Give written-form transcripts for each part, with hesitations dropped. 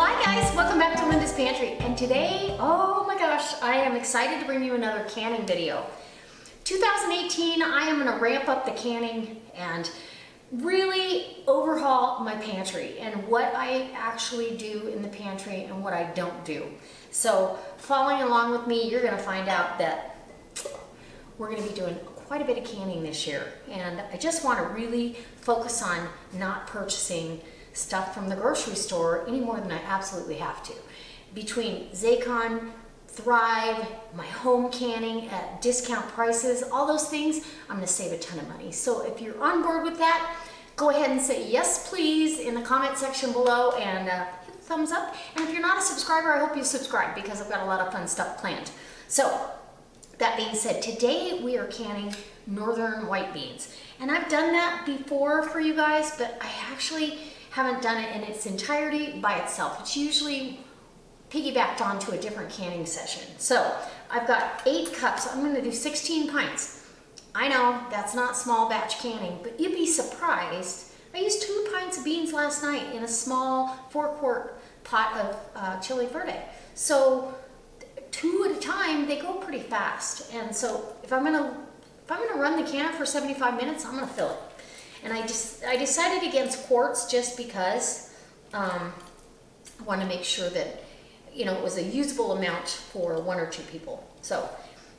Hi guys, welcome back to Linda's Pantry. And today, oh my gosh, I am excited to bring you another canning video. 2018, I am gonna ramp up the canning and really overhaul my pantry and what I actually do in the pantry and what I don't do. So following along with me, you're gonna find out that we're gonna be doing quite a bit of canning this year. And I just wanna really focus on not purchasing stuff from the grocery store any more than I absolutely have to. Between Zaycon, Thrive, my home canning at discount prices, all those things, I'm gonna save a ton of money. So if you're on board with that, go ahead and say yes please in the comment section below and hit the thumbs up. And if you're not a subscriber, I hope you subscribe because I've got a lot of fun stuff planned. So that being said, today we are canning northern white beans. And I've done that before for you guys, but I actually haven't done it in its entirety by itself. It's usually piggybacked onto a different canning session. So I've got 8 cups. I'm gonna do 16 pints. I know that's not small batch canning, but you'd be surprised. I used 2 pints of beans last night in a small 4-quart pot of chili verde. So 2 at a time, they go pretty fast. And so if I'm gonna run the canner for 75 minutes, I'm gonna fill it. And I decided against quarts just because I want to make sure that, you know, it was a usable amount for 1 or 2 people. So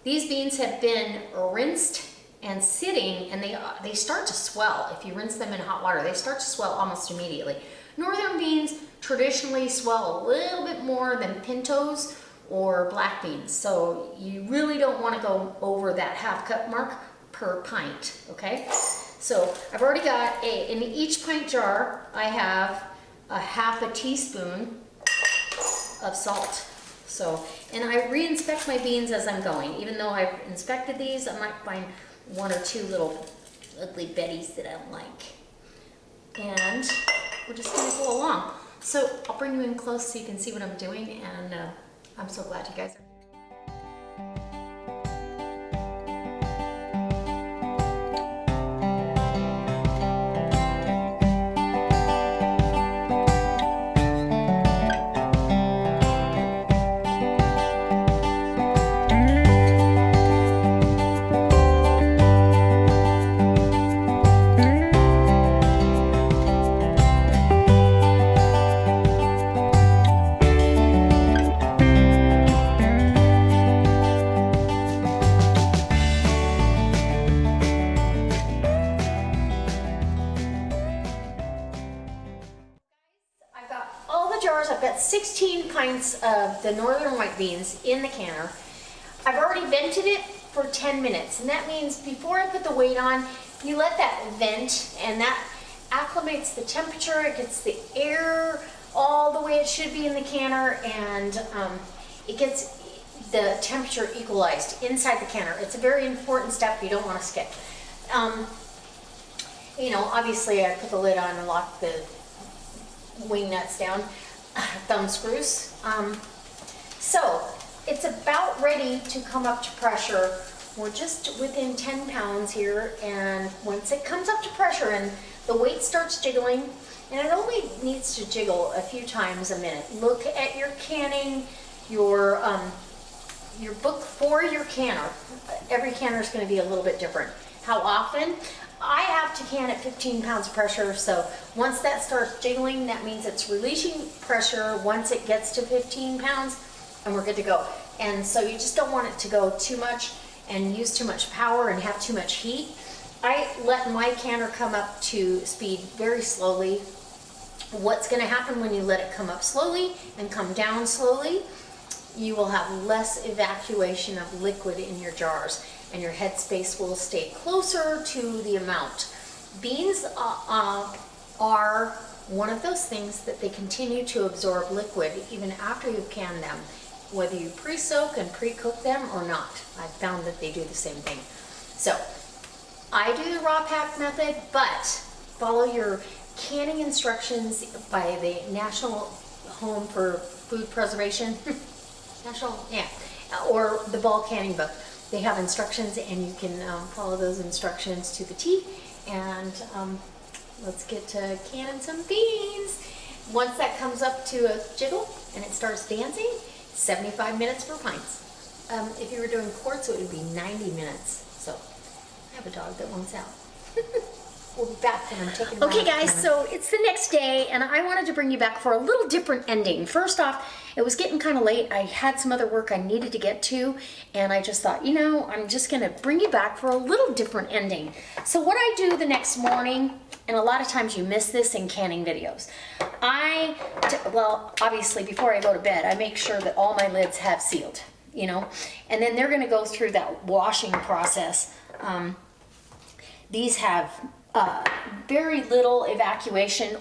these beans have been rinsed and sitting, and they start to swell. If you rinse them in hot water, they start to swell almost immediately. Northern beans traditionally swell a little bit more than pintos or black beans. So you really don't want to go over that ½ cup mark per pint, okay? So I've already got in each pint jar, I have a ½ teaspoon of salt. So, and I re-inspect my beans as I'm going. Even though I've inspected these, I might find 1 or 2 little ugly betties that I don't like. And we're just gonna go along. So I'll bring you in close so you can see what I'm doing, and I'm so glad you guys are. I've got 16 pints of the northern white beans in the canner. I've already vented it for 10 minutes, and that means before I put the weight on, you let that vent, and that acclimates the temperature. It gets the air all the way it should be in the canner, and it gets the temperature equalized inside the canner. It's a very important step you don't want to skip. You know, obviously I put the lid on and lock the wing nuts down. Thumb screws. So it's about ready to come up to pressure. We're just within 10 pounds here, and once it comes up to pressure and the weight starts jiggling, and it only needs to jiggle a few times a minute. Look at your canning, your book for your canner. Every canner is going to be a little bit different. How often? I have to can at 15 pounds of pressure, so once that starts jiggling, that means it's releasing pressure once it gets to 15 pounds, and we're good to go. And so you just don't want it to go too much and use too much power and have too much heat. I let my canner come up to speed very slowly. What's going to happen when you let it come up slowly and come down slowly? You will have less evacuation of liquid in your jars, and your headspace will stay closer to the amount. Beans are one of those things that they continue to absorb liquid even after you've canned them, whether you pre-soak and pre-cook them or not. I've found that they do the same thing. So I do the raw pack method, but follow your canning instructions by the National Home for Food Preservation, or the Ball Canning Book. They have instructions, and you can follow those instructions to the T. And let's get to canning some beans. Once that comes up to a jiggle and it starts dancing, 75 minutes for pints. If you were doing quarts, it would be 90 minutes. So I have a dog that wants out. We'll be back when I'm taking. Okay guys, so it's the next day and I wanted to bring you back for a little different ending. First off, it was getting kind of late. I had some other work I needed to get to, and I just thought, you know, I'm just gonna bring you back for a little different ending. So what I do the next morning, and a lot of times you miss this in canning videos, well, obviously before I go to bed, I make sure that all my lids have sealed, you know, and then they're gonna go through that washing process. These have very little evacuation,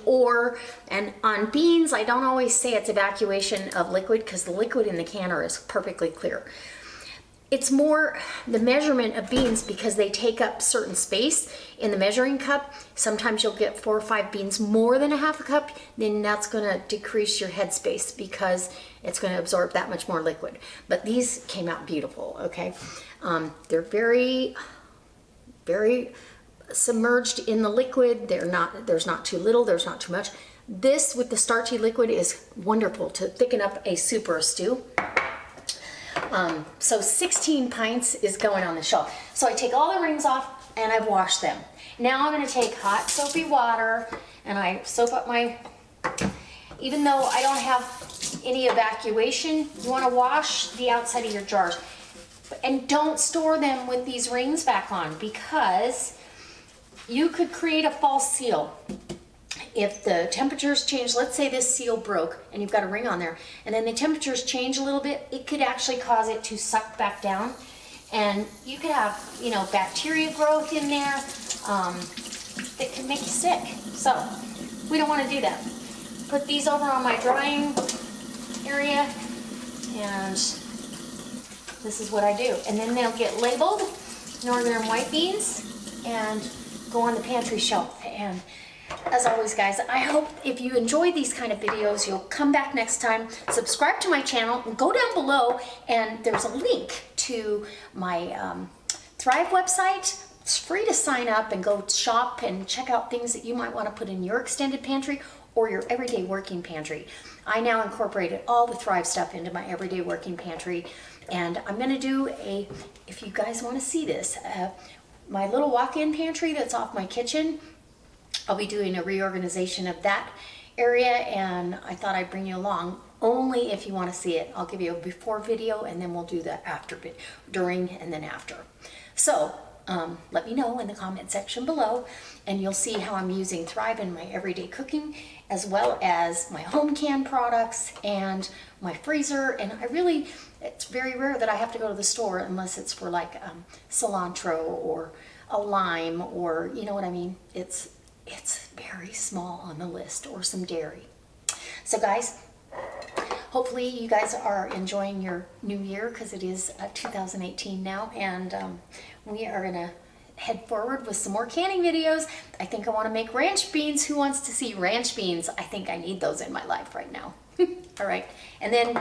and on beans, I don't always say it's evacuation of liquid because the liquid in the canner is perfectly clear. It's more the measurement of beans because they take up certain space in the measuring cup. Sometimes you'll get 4 or 5 beans more than a half a cup, then that's gonna decrease your head space because it's gonna absorb that much more liquid. But these came out beautiful, okay? They're very, very submerged in the liquid. There's not too little, there's not too much. This with the starchy liquid is wonderful to thicken up a soup or a stew. So 16 pints is going on the shelf. So I take all the rings off and I've washed them. Now I'm going to take hot soapy water and I soap up my, even though I don't have any evacuation, you want to wash the outside of your jars. And don't store them with these rings back on because you could create a false seal. If the temperatures change, let's say this seal broke and you've got a ring on there, and then the temperatures change a little bit, it could actually cause it to suck back down. And you could have, you know, bacteria growth in there that can make you sick. So we don't want to do that. Put these over on my drying area, and this is what I do. And then they'll get labeled northern white beans and go on the pantry shelf. And as always guys, I hope if you enjoy these kind of videos, you'll come back next time, subscribe to my channel, and go down below and there's a link to my Thrive website. It's free to sign up and go shop and check out things that you might want to put in your extended pantry or your everyday working pantry. I now incorporated all the Thrive stuff into my everyday working pantry, and I'm going to do if you guys want to see this, my little walk-in pantry that's off my kitchen. I'll be doing a reorganization of that area, and I thought I'd bring you along only if you want to see it. I'll give you a before video and then we'll do the after bit, during and then after. So let me know in the comment section below, and you'll see how I'm using Thrive in my everyday cooking, as well as my home canned products and my freezer. And it's very rare that I have to go to the store unless it's for like cilantro or a lime, or you know what I mean. It's very small on the list, or some dairy. So guys, hopefully you guys are enjoying your new year, because it is 2018 now, and we are gonna head forward with some more canning videos. I think I want to make ranch beans. Who wants to see ranch beans? I think I need those in my life right now. All right, and then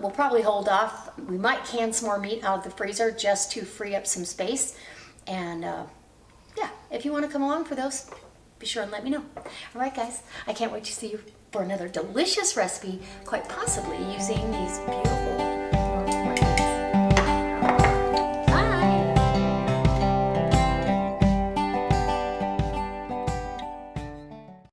we'll probably hold off. We might can some more meat out of the freezer just to free up some space. And yeah, if you want to come along for those, be sure and let me know. All right, guys, I can't wait to see you for another delicious recipe, quite possibly using these beautiful